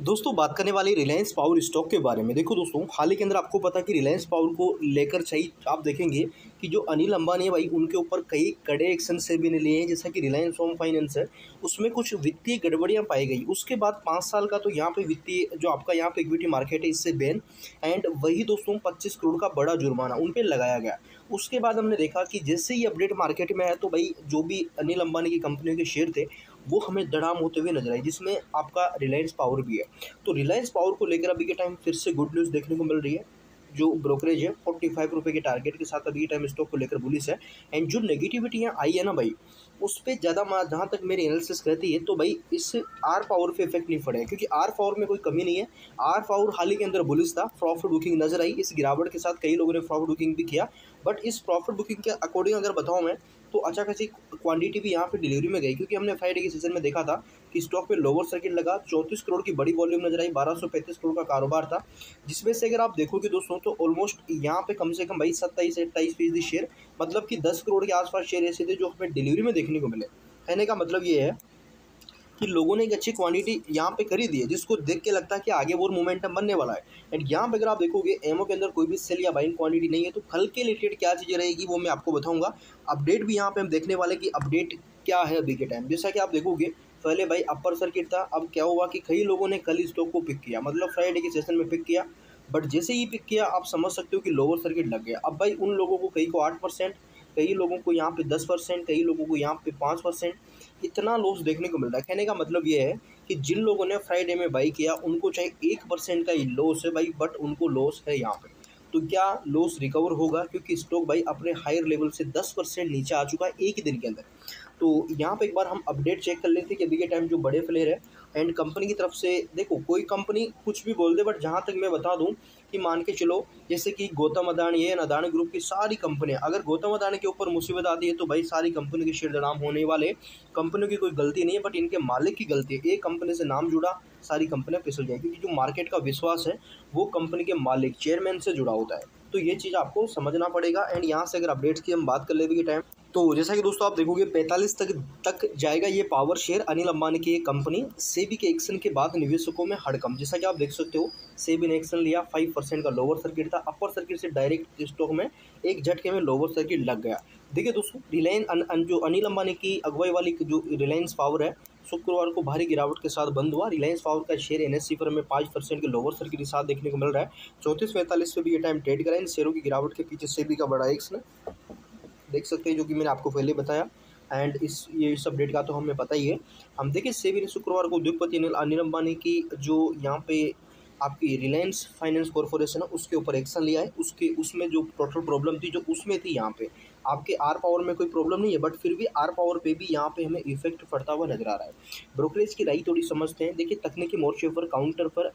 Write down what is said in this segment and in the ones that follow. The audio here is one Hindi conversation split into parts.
दोस्तों बात करने वाली रिलायंस पावर स्टॉक के बारे में। देखो दोस्तों, हाल ही के अंदर आपको पता कि रिलायंस पावर को लेकर चाहिए आप देखेंगे कि जो अनिल अंबानी है भाई, उनके ऊपर कई कड़े एक्शन से भी लिए हैं। जैसा कि रिलायंस होम फाइनेंस है, उसमें कुछ वित्तीय गड़बड़ियां पाई गई। उसके बाद 5 साल का तो यहाँ पे वित्तीय जो आपका यहाँ पे इक्विटी मार्केट है इससे बैन, एंड वही दोस्तों 25 करोड़ का बड़ा जुर्माना उन पर लगाया गया। उसके बाद हमने देखा कि जैसे ही अपडेट मार्केट में है तो भाई जो भी अनिल अंबानी की कंपनियों के शेयर थे वो हमें दड़ाम होते हुए नजर आए, जिसमें आपका रिलायंस पावर भी है। तो रिलायंस पावर को लेकर अभी के टाइम फिर से गुड न्यूज़ देखने को मिल रही है। जो ब्रोकरेज है 45 रुपये के टारगेट के साथ अभी के टाइम स्टॉक को लेकर बुलिश है। एंड जो नेगेटिविटी यहाँ आई है ना भाई, उस पर ज़्यादा जहाँ तक मेरी एनालिसिस कहती है तो भाई इस आर पावर पे इफेक्ट नहीं पड़ेगा, क्योंकि आर पावर में कोई कमी नहीं है। आर पावर हाल ही के अंदर बुलिश था, प्रॉफिट बुकिंग नजर आई। इस गिरावट के साथ कई लोगों ने प्रॉफिट बुकिंग भी किया, बट इस प्रॉफिट बुकिंग के अकॉर्डिंग अगर बताऊँ मैं तो अच्छा खासी क्वांटिटी भी यहाँ पे डिलीवरी में गई, क्योंकि हमने फ्राइडे के सीजन में देखा था कि स्टॉक पे लोअर सर्किट लगा, 34 करोड़ की बड़ी वॉल्यूम नजर आई, 1235 करोड़ का कारोबार था। जिसमें से अगर आप देखोगे दोस्तों तो ऑलमोस्ट यहाँ पे कम से कम भाई 27 से 28% शेयर, मतलब कि 10 करोड़ के आसपास शेयर ऐसे थे जो हमें डिलीवरी में देखने को मिले। कहने का मतलब ये है कि लोगों ने एक अच्छी क्वांटिटी यहाँ पे खरीदी है, जिसको देख के लगता है कि आगे और मोमेंटम बनने वाला है। एंड यहाँ पे अगर आप देखोगे एमओ के अंदर कोई भी सेल या बाइंग क्वांटिटी नहीं है, तो कल के रिलेटेड क्या चीज़ें रहेगी वो मैं आपको बताऊंगा। अपडेट भी यहाँ पे हम देखने वाले कि अपडेट क्या है अभी के टाइम। जैसा कि आप देखोगे पहले भाई अपर सर्किट था, अब क्या हुआ कि कई लोगों ने कल स्टॉक को पिक किया, मतलब फ्राइडे के सेशन में पिक किया, बट जैसे ही पिक किया आप समझ सकते हो कि लोअर सर्किट लग गया। अब भाई उन लोगों को कई को 8%, कई लोगों को यहाँ पे 10%, कई लोगों को यहाँ पे 5%, इतना लॉस देखने को मिल रहा है। कहने का मतलब ये है कि जिन लोगों ने फ्राइडे में बाई किया उनको चाहे 1% का ही लॉस है भाई, बट उनको लॉस है यहाँ पे। तो क्या लॉस रिकवर होगा, क्योंकि स्टॉक भाई अपने हायर लेवल से 10% नीचे आ चुका है एक ही दिन के अंदर। तो यहाँ पे एक बार हम अपडेट चेक कर लेते हैं कि अभी के टाइम जो बड़े प्लेयर है एंड कंपनी की तरफ से, देखो कोई कंपनी कुछ भी बोल दे, बट जहाँ तक मैं बता दूँ कि मान के चलो जैसे कि गौतम अदानी है, अदानी ग्रुप की सारी कंपनियां, अगर गौतम अदानी के ऊपर मुसीबत आती है तो भाई सारी कंपनी के शेयर दराम होने वाले। कंपनियों की कोई गलती नहीं है, बट इनके मालिक की गलती है। एक कंपनी से नाम जुड़ा, सारी कंपनियां फिसल जाएगी, क्योंकि जो मार्केट का विश्वास है वो कंपनी के मालिक चेयरमैन से जुड़ा होता है। तो ये चीज़ आपको समझना पड़ेगा। एंड यहाँ से अगर अपडेट्स की हम बात कर ले के टाइम, तो जैसा कि दोस्तों आप देखोगे 45 तक जाएगा ये पावर शेयर अनिल अंबानी की कंपनी। सेबी के एक्शन के बाद निवेशकों में हड़कंप, जैसा कि आप देख सकते हो सेबी ने एक्शन लिया, 5% का लोअर सर्किट था, अपर सर्किट से डायरेक्ट स्टॉक में एक झटके में लोअर सर्किट लग गया। देखिए दोस्तों, रिलायंस जो अनिल अंबानी की अगुवाई वाली जो रिलायंस पावर है, शुक्रवार को भारी गिरावट के साथ बंद हुआ। रिलायंस पावर का शेयर एनएससी पर में 5% के लोअर सर्किट के साथ देखने को मिल रहा है। 34-45 पे भी ये टाइम ट्रेड करा। इन शेयरों की गिरावट के पीछे सेबी का बड़ा एक्शन देख सकते हैं, जो कि मैंने आपको पहले बताया। एंड इस अपडेट का तो हमें पता ही है। हम देखिए सेबी ने शुक्रवार को उद्योगपति अनिल अंबानी की जो यहाँ पे आपकी रिलायंस फाइनेंस कॉर्पोरेशन है उसके ऊपर एक्शन लिया है। उसमें जो टोटल प्रॉब्लम थी जो उसमें थी, यहाँ पे आपके आर पावर में कोई प्रॉब्लम नहीं है, बट फिर भी आर पावर पे भी यहाँ पे हमें इफेक्ट पड़ता हुआ नजर आ रहा है। ब्रोकरेज की राय थोड़ी समझते हैं। देखिए तकनीकी मोर्चे पर काउंटर पर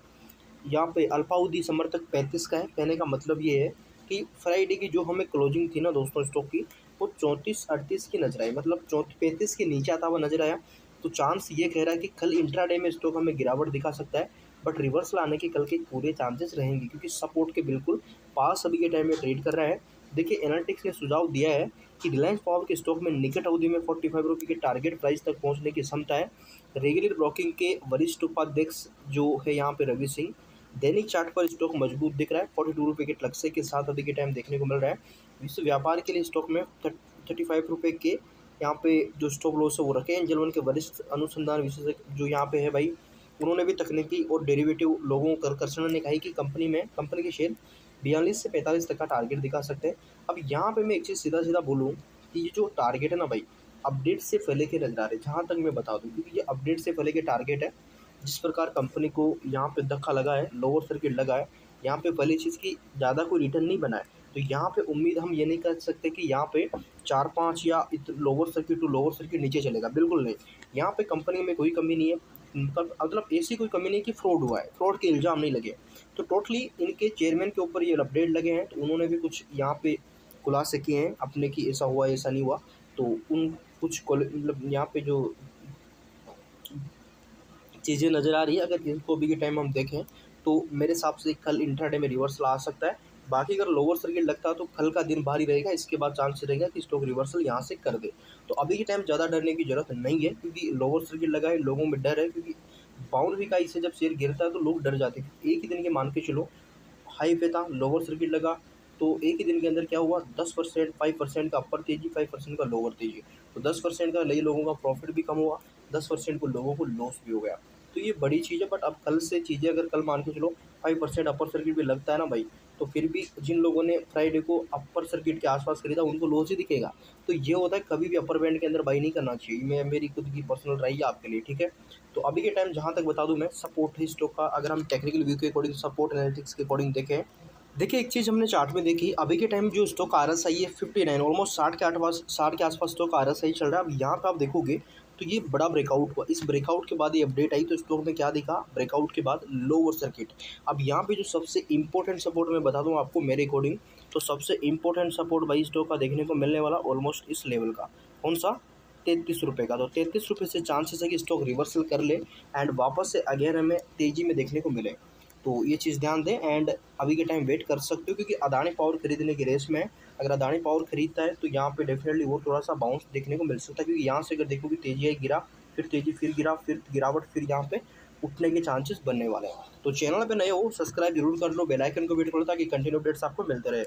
यहाँ पे अल्पावधि समर्थक 35 का है। कहने का मतलब ये है कि फ्राइडे की जो हमें क्लोजिंग थी ना दोस्तों स्टॉक की, वो 34-38 की नजर आई, मतलब 35 के नीचे आता हुआ नजर आया। तो चांस ये कह रहा है कि कल इंट्राडे में स्टॉक हमें गिरावट दिखा सकता है, बट रिवर्सल आने के कल के पूरे चांसेस रहेंगे, क्योंकि सपोर्ट के बिल्कुल पास अभी के टाइम में ट्रेड कर रहा है। देखिए एनालिटिक्स ने सुझाव दिया है कि रिलायंस पावर के स्टॉक में निकट अवधि में 45 रुपये के टारगेट प्राइस तक पहुंचने की क्षमता है। रेगुलर ब्रोकिंग के वरिष्ठ उपाध्यक्ष जो है यहाँ पे रवि सिंह, दैनिक चार्ट पर स्टॉक मजबूत दिख रहा है, 42 रुपये के लक्ष्य के साथ अभी के टाइम देखने को मिल रहा है। विश्व व्यापार के लिए स्टॉक में 35 रुपये के यहाँ पे जो स्टॉप लॉस है वो रखे हैं। एंजल के वरिष्ठ अनुसंधान विशेषज्ञ जो यहाँ पे है भाई, उन्होंने भी तकनीकी और डेरिवेटिव लोगों कर्षण ने कहा कि कंपनी के शेयर 42 से 45 तक का टारगेट दिखा सकते हैं। अब यहाँ पे मैं एक चीज़ सीधा सीधा बोलूँ कि ये जो टारगेट है ना भाई, अपडेट से पहले के नजर आ रहे, जहाँ तक मैं बता दूँ, क्योंकि ये अपडेट से पहले के टारगेट है। जिस प्रकार कंपनी को यहाँ पे धक्का लगा है, लोअर सर्किट लगा है, यहाँ पे पहली चीज़ की ज़्यादा कोई रिटर्न नहीं बना है, तो यहाँ पे उम्मीद हम ये नहीं कर सकते कि यहाँ पे 4-5 या lower circuit to lower circuit नीचे चलेगा, बिल्कुल नहीं। यहाँ पे कंपनी में कोई कमी नहीं है, मतलब ऐसी कोई कमी नहीं कि फ्रॉड हुआ है, फ्रॉड के इल्ज़ाम नहीं लगे। तो टोटली इनके चेयरमैन के ऊपर ये अपडेट लगे हैं, तो उन्होंने भी कुछ यहाँ पे खुलासे किए हैं अपने कि ऐसा हुआ ऐसा नहीं हुआ। तो उन कुछ मतलब यहाँ पे जो चीज़ें नज़र आ रही है, अगर इनको भी के टाइम हम देखें तो मेरे हिसाब से कल इंट्राडे में रिवर्सल आ सकता है। बाकी अगर लोअर सर्किट लगता है तो कल का दिन भारी रहेगा, इसके बाद चांस रहेगा कि स्टॉक रिवर्सल यहाँ से कर दे। तो अभी के टाइम ज़्यादा डरने की जरूरत नहीं है, क्योंकि लोअर सर्किट लगा है, लोगों में डर है, क्योंकि बाउंड्री का इससे जब शेयर गिरता है तो लोग डर जाते हैं। एक ही दिन के मान के चलो, हाई पे था, लोअर सर्किट लगा, तो एक ही दिन के अंदर क्या हुआ, 10% 5% का अपर तेजी, 5% का लोअर तेजी। तो 10% का कई लोगों का प्रॉफिट भी कम हुआ, 10% को लोगों को लॉस भी हो गया। तो ये बड़ी चीज़ है। बट अब कल से चीज़ें, अगर कल मान के चलो 5% अपर सर्किट भी लगता है ना भाई, तो फिर भी जिन लोगों ने फ्राइडे को अपर सर्किट के आसपास खरीदा उनको लॉस ही दिखेगा। तो ये होता है, कभी भी अपर बैंड के अंदर बाई नहीं करना चाहिए। मैं, मेरी खुद की पर्सनल राय है आपके लिए, ठीक है। तो अभी के टाइम जहाँ तक बता दूं मैं, सपोर्ट है स्टॉक का। अगर हम टेक्निकल व्यू के अकॉर्डिंग, सपोर्ट एनालिटिक्स के अकॉर्डिंग देखें, देखिए एक चीज़ हमने चार्ट में देखी, अभी के टाइम जो स्टॉक RSI है 59, ऑलमोस्ट 60 के आसपास स्टॉक RSI चल रहा है। अब यहाँ पे आप देखोगे तो ये बड़ा ब्रेकआउट हुआ, इस ब्रेकआउट के बाद ये अपडेट आई, तो स्टॉक में क्या दिखा, ब्रेकआउट के बाद लोअर सर्किट। अब यहाँ पे जो सबसे इंपॉर्टेंट सपोर्ट मैं बता दूँ आपको मेरे अकॉर्डिंग, तो सबसे इंपॉर्टेंट सपोर्ट भाई स्टॉक का देखने को मिलने वाला ऑलमोस्ट इस लेवल का, कौन सा, 33 रुपये का। तो 33 रुपये से चांसेस है कि स्टॉक रिवर्सल कर ले एंड वापस से अगेन हमें तेज़ी में देखने को मिले। तो ये चीज़ ध्यान दें एंड अभी के टाइम वेट कर सकते हो, क्योंकि अदानी पावर खरीदने की रेस में है। अगर अदानी पावर खरीदता है तो यहाँ पे डेफिनेटली वो थोड़ा सा बाउंस देखने को मिल सकता है, क्योंकि यहाँ से अगर देखोगे तेजी है, गिरा, फिर तेजी, फिर गिरा, फिर गिरावट, फिर यहाँ पे उठने के चांसेस बनने वाले हैं। तो चैनल पे नए हो सब्सक्राइब जरूर कर लो, बेल आइकन को वेट करो ताकि कंटिन्यू अपडेट्स आपको मिलते रहे।